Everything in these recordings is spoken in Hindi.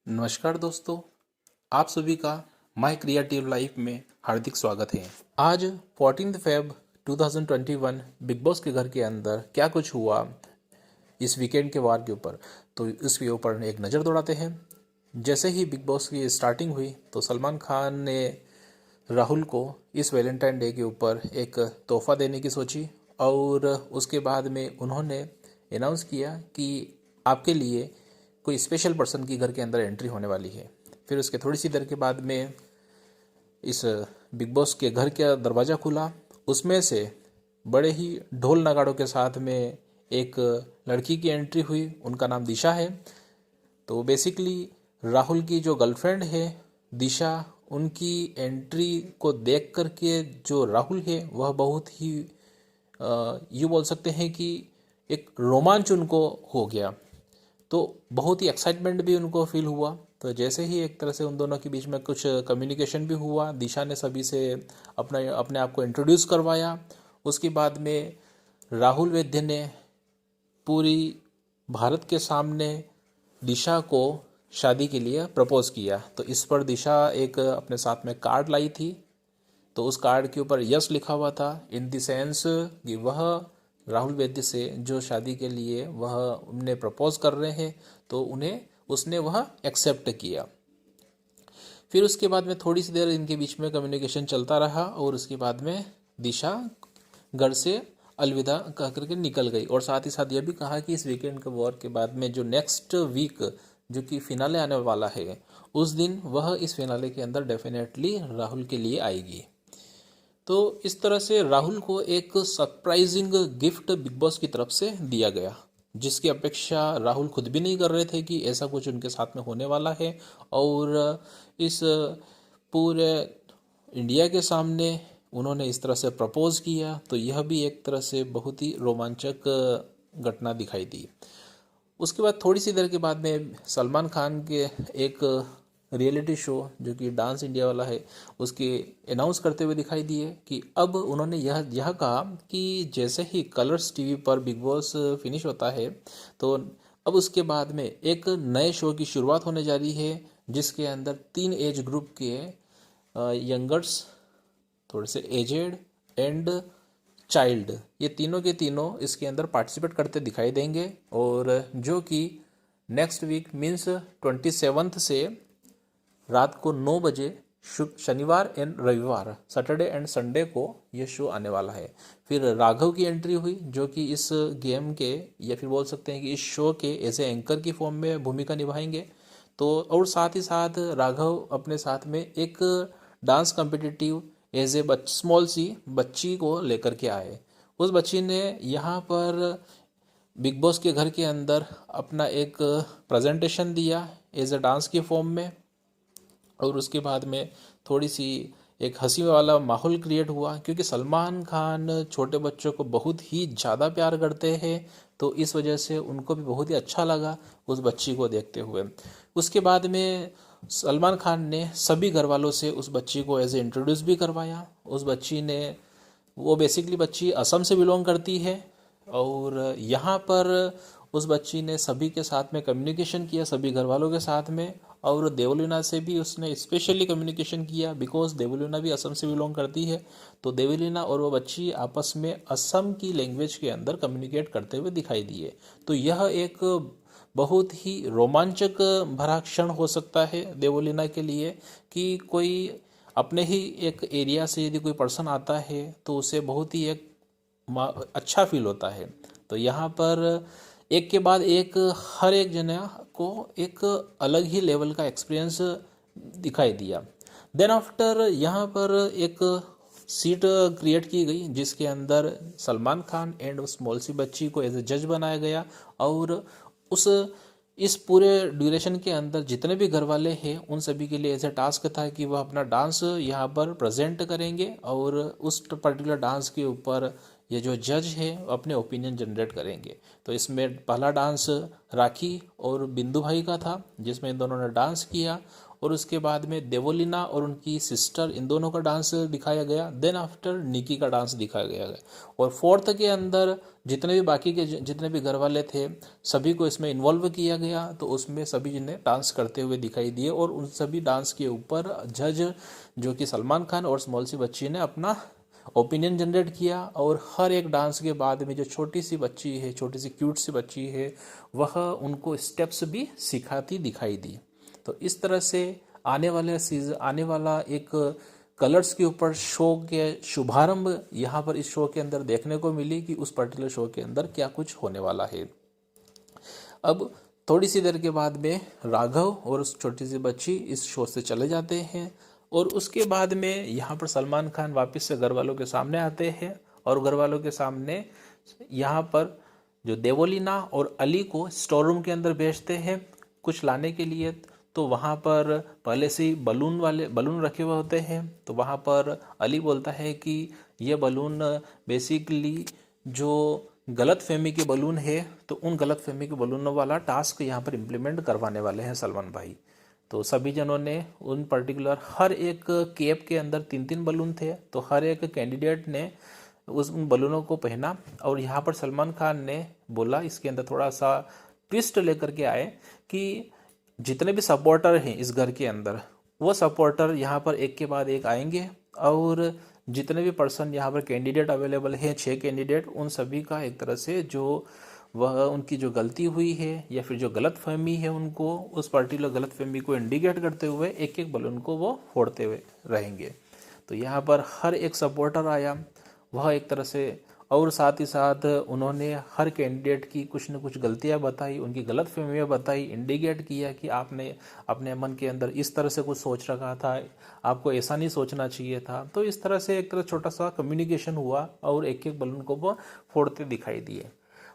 नमस्कार दोस्तों, आप सभी का माय क्रिएटिव लाइफ में हार्दिक स्वागत है। आज 14 फेब 2021 बिग बॉस के घर के अंदर क्या कुछ हुआ इस वीकेंड के वार के ऊपर, तो इसके ऊपर एक नज़र दौड़ाते हैं। जैसे ही बिग बॉस की स्टार्टिंग हुई तो सलमान खान ने राहुल को इस वैलेंटाइन डे के ऊपर एक तोहफा देने की सोची और उसके बाद में उन्होंने अनाउंस किया कि आपके लिए कोई स्पेशल पर्सन की घर के अंदर एंट्री होने वाली है। फिर उसके थोड़ी सी देर के बाद में इस बिग बॉस के घर का दरवाज़ा खुला। उसमें से बड़े ही ढोल नगाड़ों के साथ में एक लड़की की एंट्री हुई। उनका नाम दिशा है। तो बेसिकली राहुल की जो गर्लफ्रेंड है दिशा, उनकी एंट्री को देख कर के जो राहुल है वह बहुत ही ये बोल सकते हैं कि एक रोमांच उनको हो गया। तो बहुत ही एक्साइटमेंट भी उनको फील हुआ। तो जैसे ही एक तरह से उन दोनों के बीच में कुछ कम्युनिकेशन भी हुआ, दिशा ने सभी से अपने अपने आप को इंट्रोड्यूस करवाया। उसके बाद में राहुल वैद्य ने पूरी भारत के सामने दिशा को शादी के लिए प्रपोज किया। तो इस पर दिशा एक अपने साथ में कार्ड लाई थी। तो उस कार्ड के ऊपर यस लिखा हुआ था, इन द सेंस कि वह राहुल वैद्य से जो शादी के लिए वह उन्हें प्रपोज कर रहे हैं, तो उन्हें उसने वह एक्सेप्ट किया। फिर उसके बाद में थोड़ी सी देर इनके बीच में कम्युनिकेशन चलता रहा और उसके बाद में दिशा घर से अलविदा कह करके निकल गई। और साथ ही साथ यह भी कहा कि इस वीकेंड के वॉर के बाद में जो नेक्स्ट वीक जो कि फिनाले आने वाला है, उस दिन वह इस फिनाले के अंदर डेफिनेटली राहुल के लिए आएगी। तो इस तरह से राहुल को एक सरप्राइजिंग गिफ्ट बिग बॉस की तरफ से दिया गया, जिसकी अपेक्षा राहुल खुद भी नहीं कर रहे थे कि ऐसा कुछ उनके साथ में होने वाला है। और इस पूरे इंडिया के सामने उन्होंने इस तरह से प्रपोज किया, तो यह भी एक तरह से बहुत ही रोमांचक घटना दिखाई दी। उसके बाद थोड़ी सी देर के बाद में सलमान खान के एक रियलिटी शो जो कि डांस इंडिया वाला है, उसके अनाउंस करते हुए दिखाई दिए कि अब उन्होंने यह कहा कि जैसे ही कलर्स टीवी पर बिग बॉस फिनिश होता है, तो अब उसके बाद में एक नए शो की शुरुआत होने जा रही है, जिसके अंदर 3 एज ग्रुप के यंगर्स, थोड़े से एजेड एंड चाइल्ड, ये तीनों के तीनों इसके अंदर पार्टिसिपेट करते दिखाई देंगे। और जो कि नेक्स्ट वीक मीन्स 27 से रात को 9 बजे शनिवार एंड रविवार, सैटरडे एंड संडे को यह शो आने वाला है। फिर राघव की एंट्री हुई, जो कि इस गेम के या फिर बोल सकते हैं कि इस शो के एज ए एंकर की फॉर्म में भूमिका निभाएंगे। तो और साथ ही साथ राघव अपने साथ में एक dance competitive as a small सी बच्ची को लेकर के आए। उस बच्ची ने यहाँ पर बिग बॉस के घर के अंदर अपना एक प्रेजेंटेशन दिया एज ए डांस के फॉर्म में। और उसके बाद में थोड़ी सी एक हंसी वाला माहौल क्रिएट हुआ, क्योंकि सलमान खान छोटे बच्चों को बहुत ही ज़्यादा प्यार करते हैं। तो इस वजह से उनको भी बहुत ही अच्छा लगा उस बच्ची को देखते हुए। उसके बाद में सलमान खान ने सभी घर वालों से उस बच्ची को एज ए इंट्रोड्यूस भी करवाया। उस बच्ची ने, वो बेसिकली बच्ची असम से बिलोंग करती है। और यहाँ पर उस बच्ची ने सभी के साथ में कम्युनिकेशन किया, सभी घर वालों के साथ में। और देवलीना से भी उसने स्पेशली कम्युनिकेशन किया, बिकॉज देवलीना भी असम से बिलोंग करती है। तो देवलीना और वो बच्ची आपस में असम की लैंग्वेज के अंदर कम्युनिकेट करते हुए दिखाई दिए। तो यह एक बहुत ही रोमांचक भरा क्षण हो सकता है देवलीना के लिए, कि कोई अपने ही एक एरिया से यदि कोई पर्सन आता है तो उसे बहुत ही एक अच्छा फील होता है। तो यहाँ पर एक के बाद एक हर एक जना को एक अलग ही लेवल का एक्सपीरियंस दिखाई दिया। देन आफ्टर यहाँ पर एक सीट क्रिएट की गई, जिसके अंदर सलमान खान एंड स्मॉल सी बच्ची को एज ए जज बनाया गया। और उस इस पूरे ड्यूरेशन के अंदर जितने भी घर वाले हैं उन सभी के लिए ऐसा टास्क था कि वह अपना डांस यहाँ पर प्रेजेंट करेंगे और उस पर्टिकुलर डांस के ऊपर ये जो जज है अपने ओपिनियन जनरेट करेंगे। तो इसमें पहला डांस राखी और बिंदु भाई का था, जिसमें इन दोनों ने डांस किया, और उसके बाद में देवोलीना और उनकी सिस्टर, इन दोनों का डांस दिखाया गया। देन आफ्टर निकी का डांस दिखाया गया। और फोर्थ के अंदर जितने भी बाकी के जितने भी घर वाले थे सभी को इसमें इन्वॉल्व किया गया। तो उसमें सभी ने डांस करते हुए दिखाई दिए, और उन सभी डांस के ऊपर जज जो कि सलमान खान और स्मॉल सी बच्ची ने अपना ओपिनियन जनरेट किया। और हर एक डांस के बाद में जो छोटी सी बच्ची है, छोटी सी क्यूट सी बच्ची है, वह उनको स्टेप्स भी सिखाती दिखाई दी। तो इस तरह से आने वाला एक कलर्स के ऊपर शो के शुभारंभ यहाँ पर इस शो के अंदर देखने को मिली कि उस पर्टिकुलर शो के अंदर क्या कुछ होने वाला है। अब थोड़ी सी देर के बाद में राघव और उस छोटी सी बच्ची इस शो से चले जाते हैं, और उसके बाद में यहाँ पर सलमान खान वापस से घर वालों के सामने आते हैं, और घर वालों के सामने यहाँ पर जो देवोलीना और अली को स्टोर रूम के अंदर भेजते हैं कुछ लाने के लिए। तो वहाँ पर पहले से ही बलून रखे हुए होते हैं। तो वहाँ पर अली बोलता है कि ये बलून बेसिकली जो गलत फहमी के बलून है, तो उन गलत फहमी के बलूनों वाला टास्क यहाँ पर इम्प्लीमेंट करवाने वाले हैं सलमान भाई। तो सभी जनों ने उन पर्टिकुलर हर एक कैप के अंदर 3-3 बलून थे, तो हर एक कैंडिडेट ने उन बलूनों को पहना। और यहाँ पर सलमान खान ने बोला, इसके अंदर थोड़ा सा ट्विस्ट लेकर के आए कि जितने भी सपोर्टर हैं इस घर के अंदर, वो सपोर्टर यहाँ पर एक के बाद एक आएंगे, और जितने भी पर्सन यहाँ पर कैंडिडेट अवेलेबल हैं 6 कैंडिडेट, उन सभी का एक तरह से जो वह उनकी जो गलती हुई है या फिर जो गलत फहमी है, उनको उस पर्टिकुलर गलत फहमी को इंडिकेट करते हुए एक एक बलून को वो फोड़ते हुए रहेंगे। तो यहाँ पर हर एक सपोर्टर आया, वह एक तरह से, और साथ ही साथ उन्होंने हर कैंडिडेट की कुछ न कुछ गलतियां बताई, उनकी गलत फहमियाँ बताई, इंडिकेट किया कि आपने अपने मन के अंदर इस तरह से कुछ सोच रखा था, आपको ऐसा नहीं सोचना चाहिए था। तो इस तरह से एक तरह छोटा सा कम्युनिकेशन हुआ, और एक एक बलून को वो फोड़ते दिखाई दिए।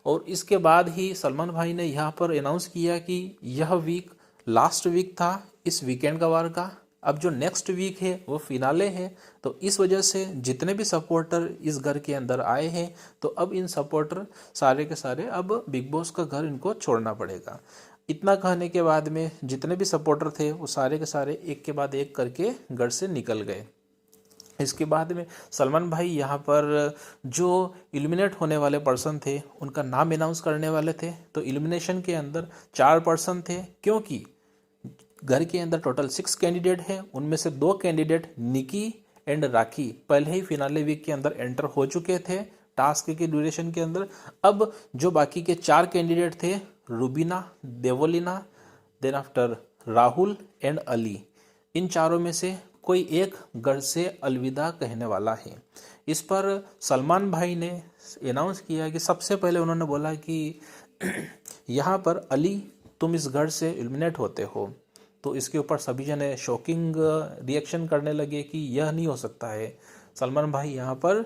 और इसके बाद ही सलमान भाई ने यहाँ पर अनाउंस किया कि यह वीक लास्ट वीक था इस वीकेंड का वार का, अब जो नेक्स्ट वीक है वो फिनाले है। तो इस वजह से जितने भी सपोर्टर इस घर के अंदर आए हैं, तो अब इन सपोर्टर सारे के सारे अब बिग बॉस का घर इनको छोड़ना पड़ेगा। इतना कहने के बाद में जितने भी सपोर्टर थे वो सारे के सारे एक के बाद एक करके घर से निकल गए। इसके बाद में सलमान भाई यहाँ पर जो इल्यूमिनेट होने वाले पर्सन थे उनका नाम अनाउंस करने वाले थे। तो इल्यूमिनेशन के अंदर 4 पर्सन थे, क्योंकि घर के अंदर टोटल 6 कैंडिडेट हैं, उनमें से 2 कैंडिडेट निकी एंड राखी पहले ही फिनाले वीक के अंदर एंटर हो चुके थे टास्क के ड्यूरेशन के अंदर। अब जो बाकी के 4 कैंडिडेट थे, Rubina, Devoleena, then after Rahul and Ali, इन चारों में से कोई एक घर से अलविदा कहने वाला है। इस पर सलमान भाई ने अनाउंस किया कि सबसे पहले उन्होंने बोला कि यहाँ पर अली तुम इस घर से एलिमिनेट होते हो। तो इसके ऊपर सभी जने शॉकिंग रिएक्शन करने लगे कि यह नहीं हो सकता है, सलमान भाई यहाँ पर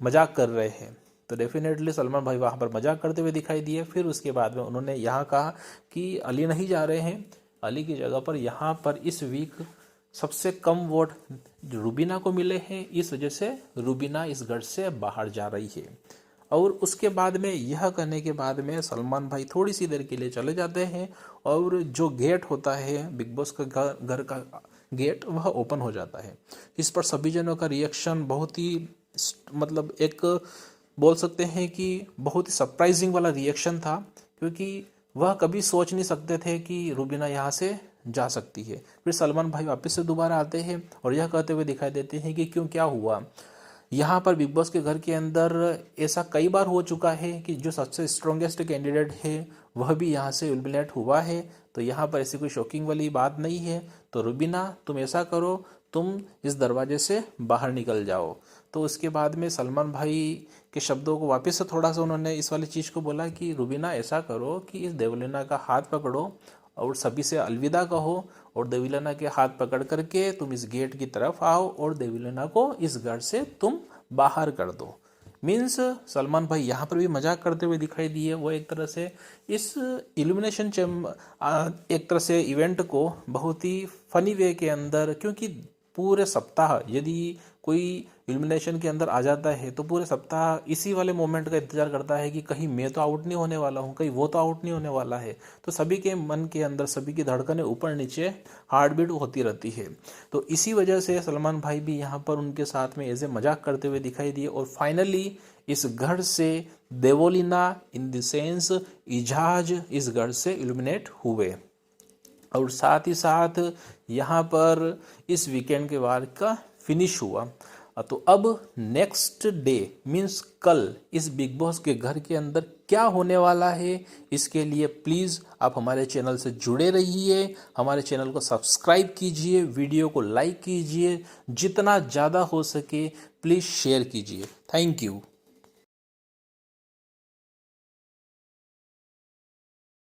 मजाक कर रहे हैं। तो डेफिनेटली सलमान भाई वहाँ पर मजाक करते हुए दिखाई दिए। फिर उसके बाद में उन्होंने यहाँ कहा कि अली नहीं जा रहे हैं, अली की जगह पर यहाँ पर इस वीक सबसे कम वोट रूबीना को मिले हैं, इस वजह से रूबीना इस घर से बाहर जा रही है। और उसके बाद में यह कहने के बाद में सलमान भाई थोड़ी सी देर के लिए चले जाते हैं, और जो गेट होता है बिग बॉस का घर का गेट, वह ओपन हो जाता है। इस पर सभी जनों का रिएक्शन बहुत ही मतलब एक बोल सकते हैं कि बहुत ही सरप्राइजिंग वाला रिएक्शन था, क्योंकि वह कभी सोच नहीं सकते थे कि रूबीना यहाँ से जा सकती है। फिर सलमान भाई वापस से दोबारा आते हैं और यह कहते हुए दिखाई देते हैं कि क्यों, क्या हुआ। यहाँ पर बिग बॉस के घर के अंदर ऐसा कई बार हो चुका है कि जो सबसे स्ट्रॉन्गेस्ट कैंडिडेट है वह भी यहाँ से एलिमिनेट हुआ है। तो यहाँ पर ऐसी कोई शॉकिंग वाली बात नहीं है। तो रूबीना तुम ऐसा करो, तुम इस दरवाजे से बाहर निकल जाओ। तो उसके बाद में सलमान भाई के शब्दों को वापस से थोड़ा सा उन्होंने इस वाली चीज़ को बोला कि रूबीना ऐसा करो कि इस देवलीना का हाथ पकड़ो और सभी से अलविदा कहो, और देवलीना के हाथ पकड़ करके तुम इस गेट की तरफ आओ और देवलीना को इस घर से तुम बाहर कर दो। मीन्स सलमान भाई यहाँ पर भी मजाक करते हुए दिखाई दिए। वो एक तरह से इस इल्यूमिनेशन एक तरह से इवेंट को बहुत ही फनी वे के अंदर, क्योंकि पूरे सप्ताह यदि कोई इल्यूमिनेशन के अंदर आ जाता है तो पूरे सप्ताह इसी वाले मोमेंट का इंतजार करता है कि कहीं मैं तो आउट नहीं होने वाला हूँ, कहीं वो तो आउट नहीं होने वाला है। तो सभी के मन के अंदर सभी की धड़कनें ऊपर नीचे हार्ट बीट होती रहती है। तो इसी वजह से सलमान भाई भी यहाँ पर उनके साथ में ऐसे मजाक करते हुए दिखाई दिए और फाइनली इस घर से Devoleena in the sense Ijaz इस घर से इल्यूमिनेट हुए और साथ ही साथ यहाँ पर इस वीकेंड के बाद का फिनिश हुआ। तो अब नेक्स्ट डे मीन्स कल इस बिग बॉस के घर के अंदर क्या होने वाला है, इसके लिए प्लीज़ आप हमारे चैनल से जुड़े रहिए, हमारे चैनल को सब्सक्राइब कीजिए, वीडियो को लाइक कीजिए, जितना ज़्यादा हो सके प्लीज़ शेयर कीजिए। Thank you.